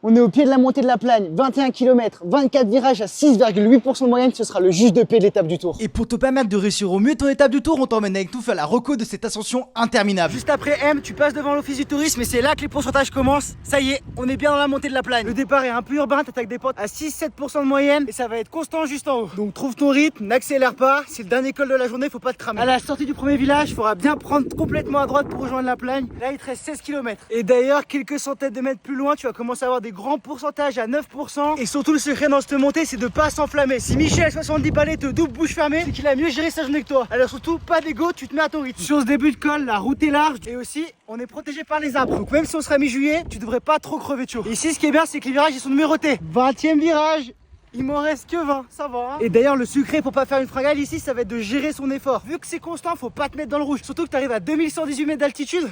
On est au pied de la montée de la Plagne, 21 km, 24 virages à 6,8% de moyenne, ce sera le juge de paix de l'étape du Tour. Et pour te permettre de réussir au mieux ton étape du Tour, on t'emmène avec nous faire la reco de cette ascension interminable. Juste après M, tu passes devant l'office du tourisme et c'est là que les pourcentages commencent. Ça y est, on est bien dans la montée de la Plagne. Le départ est un peu urbain, t'attaques des pentes à 6-7% de moyenne et ça va être constant juste en haut. Donc trouve ton rythme, n'accélère pas, c'est le dernier col de la journée, faut pas te cramer. À la sortie du premier village, il faudra bien prendre complètement à droite pour rejoindre la Plagne. Là, il te reste 16 km. Et d'ailleurs, quelques centaines de mètres plus loin, tu vas commencer à avoir des grands pourcentages à 9%. Et surtout, le secret dans cette montée, c'est de pas s'enflammer. Si Michel 70 balais te double bouche fermée, c'est qu'il a mieux géré sa journée que toi. Alors surtout, pas d'ego, tu te mets à ton rythme. Sur ce début de col, la route est large et aussi, on est protégé par les arbres. Donc même si on sera mi-juillet, tu devrais pas trop crever de chaud. Et ici, ce qui est bien, c'est que les virages, ils sont numérotés. 20e virage. Il m'en reste que 20, ça va hein. Et d'ailleurs le secret pour pas faire une fringale ici, ça va être de gérer son effort. Vu que c'est constant, faut pas te mettre dans le rouge. Surtout que tu arrives à 2118 mètres d'altitude.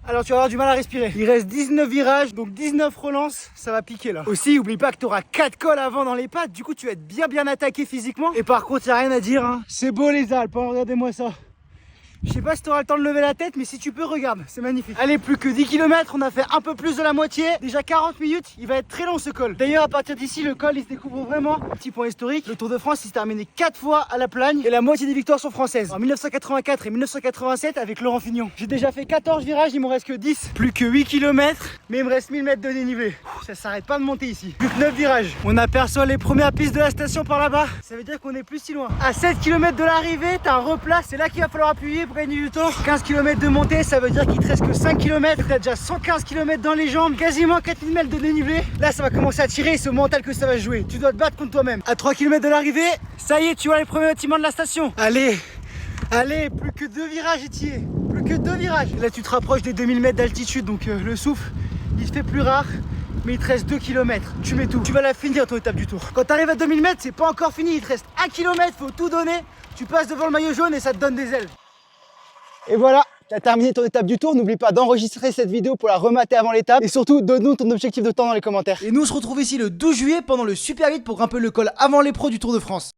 Alors tu vas avoir du mal à respirer. Il reste 19 virages, donc 19 relances, ça va piquer là. Aussi, oublie pas que tu auras 4 cols avant dans les pattes, du coup tu vas être bien attaqué physiquement. Et par contre, y a rien à dire hein. C'est beau les Alpes, hein. Regardez-moi ça. Je sais pas si tu auras le temps de lever la tête, mais si tu peux, regarde, c'est magnifique. Allez, plus que 10 km, on a fait un peu plus de la moitié. Déjà 40 minutes, il va être très long ce col. D'ailleurs, à partir d'ici, le col, il se découvre vraiment. Petit point historique, le Tour de France, il s'est terminé 4 fois à la Plagne et la moitié des victoires sont françaises. En 1984 et 1987 avec Laurent Fignon. J'ai déjà fait 14 virages, il m'en reste que 10. Plus que 8 km, mais il me reste 1000 mètres de dénivelé. Ça s'arrête pas de monter ici. Plus que 9 virages. On aperçoit les premières pistes de la station par là-bas. Ça veut dire qu'on est plus si loin. À 7 km de l'arrivée, t'as un replat, c'est là qu'il va falloir appuyer pour gagner du temps. 15 km de montée, ça veut dire qu'il te reste que 5 km. T'as déjà 115 km dans les jambes, quasiment 4000 mètres de dénivelé. Là, ça va commencer à tirer, c'est au mental que ça va jouer. Tu dois te battre contre toi-même. À 3 km de l'arrivée, ça y est, tu vois les premiers bâtiments de la station. Allez, plus que 2 virages et t'y es. Plus que 2 virages. Là, tu te rapproches des 2000 mètres d'altitude, donc le souffle, il se fait plus rare. Mais il te reste 2 km, tu mets tout. Tu vas la finir ton étape du Tour. Quand tu arrives à 2000 mètres, c'est pas encore fini, il te reste 1 km, faut tout donner. Tu passes devant le maillot jaune et ça te donne des ailes. Et voilà, tu as terminé ton étape du Tour. N'oublie pas d'enregistrer cette vidéo pour la remater avant l'étape. Et surtout, donne-nous ton objectif de temps dans les commentaires. Et nous on se retrouve ici le 12 juillet pendant le Super 8 pour grimper le col avant les pros du Tour de France.